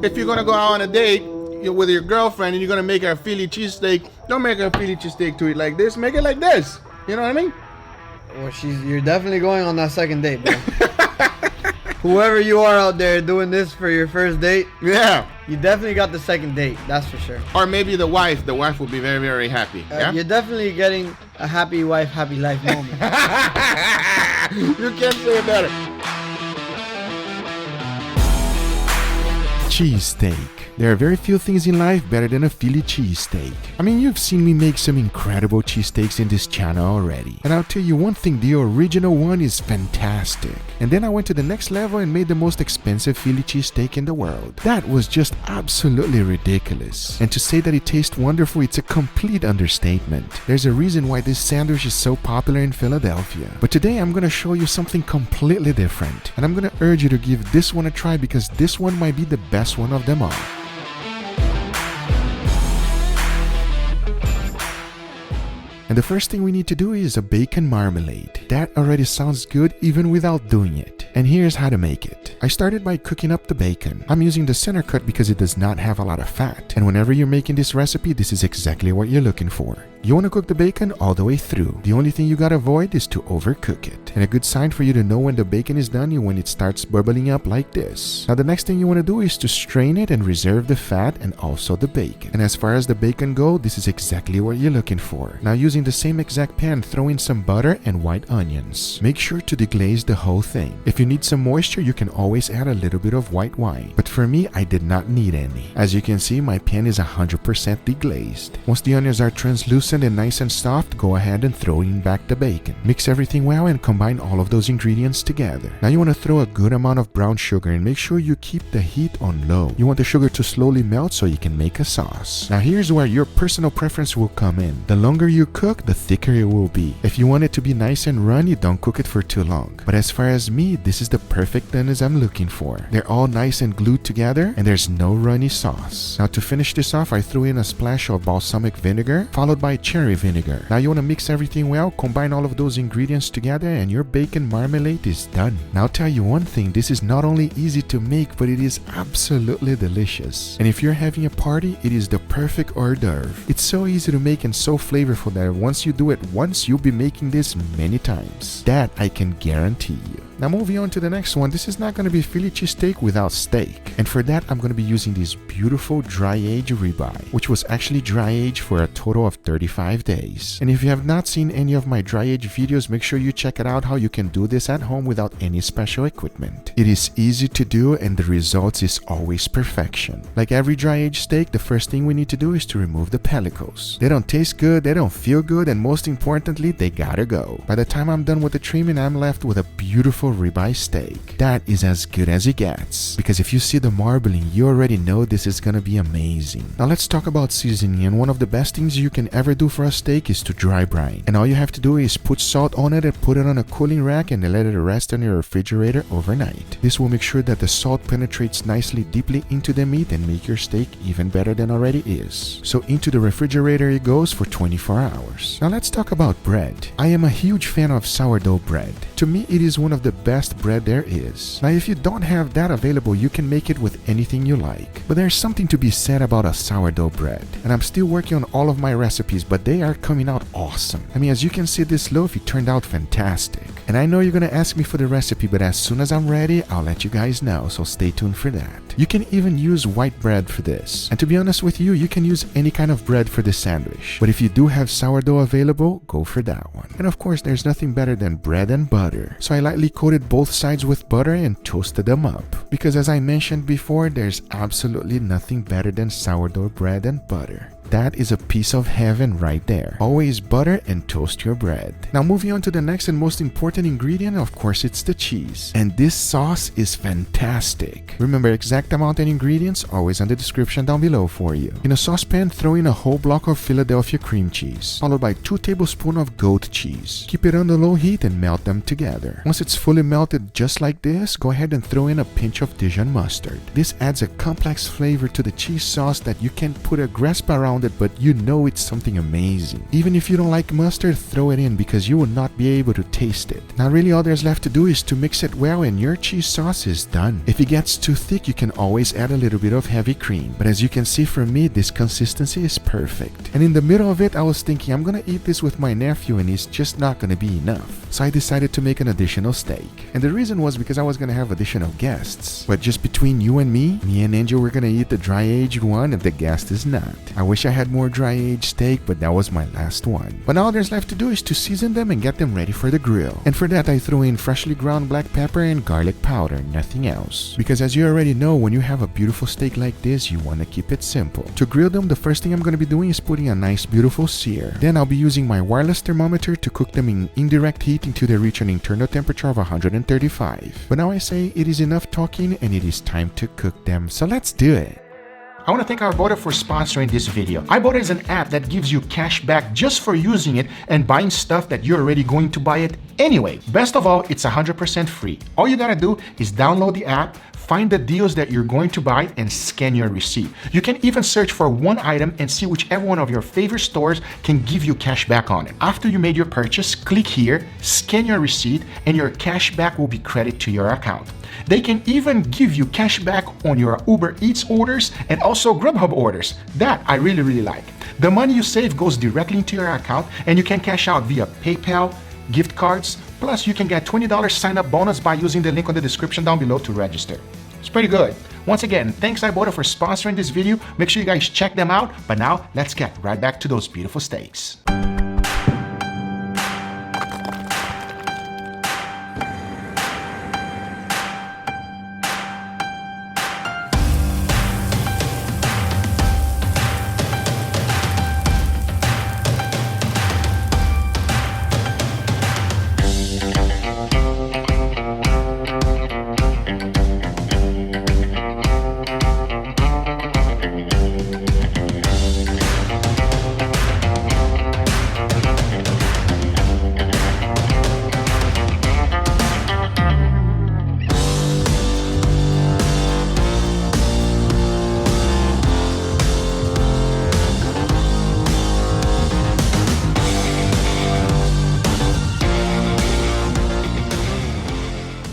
if you're gonna go out on a date with your girlfriend and you're gonna make her a Philly cheesesteak, don't make her a Philly cheesesteak to eat like this. Make it like this. You know what I mean? Well, you're definitely going on that second date, bro. Whoever you are out there doing this for your first date, yeah, you definitely got the second date. That's for sure. Or maybe the wife. The wife will be very, very happy. Yeah? You're definitely getting a happy wife, happy life moment. You can't say it better. Cheesesteak. There are very few things in life better than a Philly cheesesteak. I mean, you've seen me make some incredible cheesesteaks in this channel already. And I'll tell you one thing, the original one is fantastic. And then I went to the next level and made the most expensive Philly cheesesteak in the world. That was just absolutely ridiculous. And to say that it tastes wonderful, it's a complete understatement. There's a reason why this sandwich is so popular in Philadelphia. But today I'm gonna show you something completely different. And I'm gonna urge you to give this one a try because this one might be the best one of them all. And the first thing we need to do is a bacon marmalade. That already sounds good even without doing it. And here's how to make it. I started by cooking up the bacon. I'm using the center cut because it does not have a lot of fat. And whenever you're making this recipe, this is exactly what you're looking for. You want to cook the bacon all the way through. The only thing you gotta avoid is to overcook it. And a good sign for you to know when the bacon is done is when it starts bubbling up like this. Now the next thing you want to do is to strain it and reserve the fat and also the bacon. And as far as the bacon goes, this is exactly what you're looking for. Now using the same exact pan, throw in some butter and white onions. Make sure to deglaze the whole thing. If you need some moisture, you can always add a little bit of white wine. But for me, I did not need any. As you can see, my pan is 100% deglazed. Once the onions are translucent and nice and soft, go ahead and throw in back the bacon. Mix everything well and combine all of those ingredients together. Now you want to throw a good amount of brown sugar and make sure you keep the heat on low. You want the sugar to slowly melt so you can make a sauce. Now here's where your personal preference will come in. The longer you cook, the thicker it will be. If you want it to be nice and runny, don't cook it for too long. But as far as me, this is the perfect thinness I'm looking for. They're all nice and glued together and there's no runny sauce. Now to finish this off, I threw in a splash of balsamic vinegar followed by cherry vinegar. Now you want to mix everything well, combine all of those ingredients together and your bacon marmalade is done. Now I'll tell you one thing, this is not only easy to make, but it is absolutely delicious. And if you're having a party, it is the perfect hors d'oeuvre. It's so easy to make and so flavorful that once you do it once, you'll be making this many times. That I can guarantee you. Now moving on to the next one, this is not going to be Philly cheesesteak without steak. And for that, I'm going to be using this beautiful dry-aged ribeye, which was actually dry-aged for a total of 35 days. And if you have not seen any of my dry-aged videos, make sure you check it out how you can do this at home without any special equipment. It is easy to do and the results is always perfection. Like every dry-aged steak, the first thing we need to do is to remove the pellicles. They don't taste good, they don't feel good, and most importantly, they gotta go. By the time I'm done with the trimming, I'm left with a beautiful ribeye steak. That is as good as it gets. Because if you see the marbling, you already know this is gonna be amazing. Now let's talk about seasoning, and one of the best things you can ever do for a steak is to dry brine. And all you have to do is put salt on it and put it on a cooling rack and let it rest in your refrigerator overnight. This will make sure that the salt penetrates nicely deeply into the meat and make your steak even better than already is. So into the refrigerator it goes for 24 hours. Now let's talk about bread. I am a huge fan of sourdough bread. To me, it is one of the best bread there is. Now if you don't have that available, you can make it with anything you like. But there's something to be said about a sourdough bread. And I'm still working on all of my recipes, but they are coming out awesome. I mean, as you can see, this loaf, it turned out fantastic. And I know you're gonna ask me for the recipe, but as soon as I'm ready, I'll let you guys know, so stay tuned for that. You can even use white bread for this. And to be honest with you, you can use any kind of bread for this sandwich. But if you do have sourdough available, go for that one. And of course, there's nothing better than bread and butter. So I lightly coated both sides with butter and toasted them up. Because as I mentioned before, there's absolutely nothing better than sourdough bread and butter. That is a piece of heaven right there. Always butter and toast your bread. Now moving on to the next and most important ingredient, of course it's the cheese. And this sauce is fantastic. Remember, exact amount and ingredients always in the description down below for you. In a saucepan, throw in a whole block of Philadelphia cream cheese, followed by 2 tablespoons of goat cheese. Keep it on the low heat and melt them together. Once it's fully melted just like this, go ahead and throw in a pinch of Dijon mustard. This adds a complex flavor to the cheese sauce that you can put a grasp around around it, but you know it's something amazing. Even if you don't like mustard, throw it in because you will not be able to taste it. Now really all there's left to do is to mix it well and your cheese sauce is done. If it gets too thick, you can always add a little bit of heavy cream. But as you can see from me, this consistency is perfect. And in the middle of it, I was thinking I'm gonna eat this with my nephew and it's just not gonna be enough. So I decided to make an additional steak. And the reason was because I was gonna have additional guests. But just between you and me and Angel were gonna eat the dry aged one and the guest is not. I wish I had more dry aged steak, but that was my last one. But now all there's left to do is to season them and get them ready for the grill. And for that I threw in freshly ground black pepper and garlic powder, nothing else. Because as you already know, when you have a beautiful steak like this, you want to keep it simple. To grill them, the first thing I'm going to be doing is putting a nice beautiful sear. Then I'll be using my wireless thermometer to cook them in indirect heat until they reach an internal temperature of 135. But now I say it is enough talking and it is time to cook them, so let's do it. I want to thank Ibotta for sponsoring this video. Ibotta is an app that gives you cash back just for using it and buying stuff that you're already going to buy it anyway. Best of all, it's 100% free. All you gotta do is download the app, find the deals that you're going to buy, and scan your receipt. You can even search for one item and see whichever one of your favorite stores can give you cash back on it. After you made your purchase, click here, scan your receipt, and your cash back will be credited to your account. They can even give you cash back on your Uber Eats orders and also Grubhub orders. That I really like. The money you save goes directly into your account and you can cash out via PayPal, gift cards, plus you can get $20 sign-up bonus by using the link on the description down below to register. It's pretty good. Once again, thanks Ibotta for sponsoring this video. Make sure you guys check them out. But now, let's get right back to those beautiful steaks.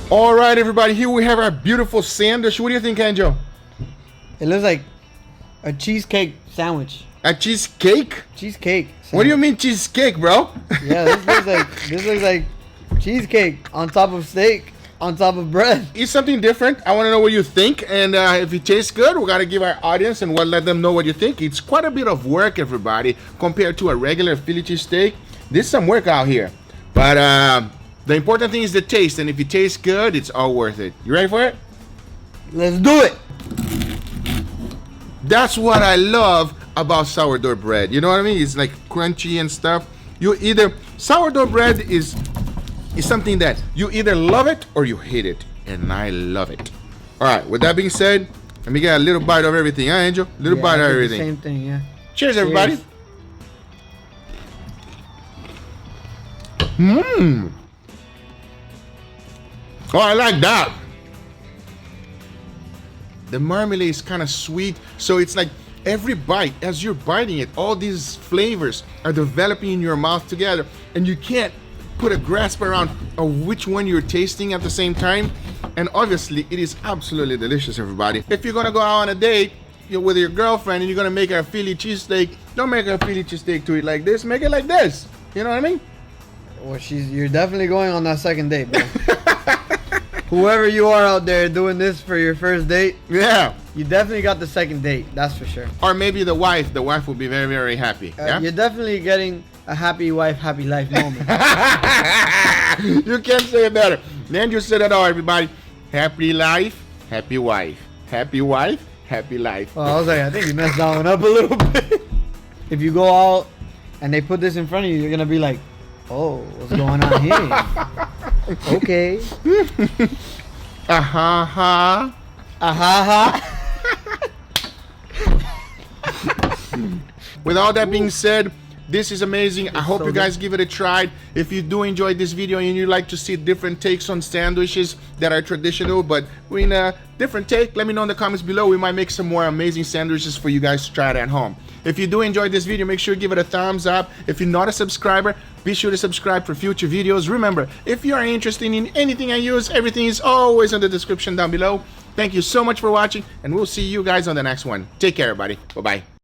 All right, everybody, here we have our beautiful sandwich. What do you think, Angel? It looks like a cheesecake sandwich. A cheesecake? Cheesecake sandwich. What do you mean cheesecake, bro? Yeah, this looks like cheesecake on top of steak, on top of bread. Eat something different. I want to know what you think, and if it tastes good, we got to give our audience and we'll let them know what you think. It's quite a bit of work, everybody, compared to a regular Philly cheesesteak. There's some work out here, but the important thing is the taste, and if it tastes good, it's all worth it. You ready for it? Let's do it. That's what I love about sourdough bread. You know what I mean? It's like crunchy and stuff. Sourdough bread is something that you either love it or you hate it, and I love it. All right, with that being said, let me get a little bite of everything, huh, Angel? Little bite of everything. Same thing, yeah. Cheers, everybody. Mmm. Oh, I like that. The marmalade is kind of sweet, so it's like every bite, as you're biting it, all these flavors are developing in your mouth together, and you can't put a grasp around of which one you're tasting at the same time. And obviously, it is absolutely delicious, everybody. If you're gonna go out on a date with your girlfriend and you're gonna make her a Philly cheesesteak, don't make her a Philly cheesesteak to eat like this. Make it like this. You know what I mean? Well, you're definitely going on that second date, bro. Whoever you are out there doing this for your first date, yeah, you definitely got the second date, that's for sure. Or maybe the wife will be very, very happy. Yeah? You're definitely getting a happy wife, happy life moment. You can't say it better. Then you said it all, everybody. Happy life, happy wife. Happy wife, happy life. Well, I was like, I think you messed that one up a little bit. If you go out and they put this in front of you, you're gonna be like, oh, what's going on here? Okay. Ha. With all that being said, This is amazing. I hope so you good. guys give it a try. If you do enjoy this video and you like to see different takes on sandwiches that are traditional but in a different take, let me know in the comments below. We might make some more amazing sandwiches for you guys to try it at home. If you do enjoy this video, make sure you give it a thumbs up. If you're not a subscriber, be sure to subscribe for future videos. Remember, if you are interested in anything I use, everything is always in the description down below. Thank you so much for watching, and we'll see you guys on the next one. Take care, everybody. Bye-bye.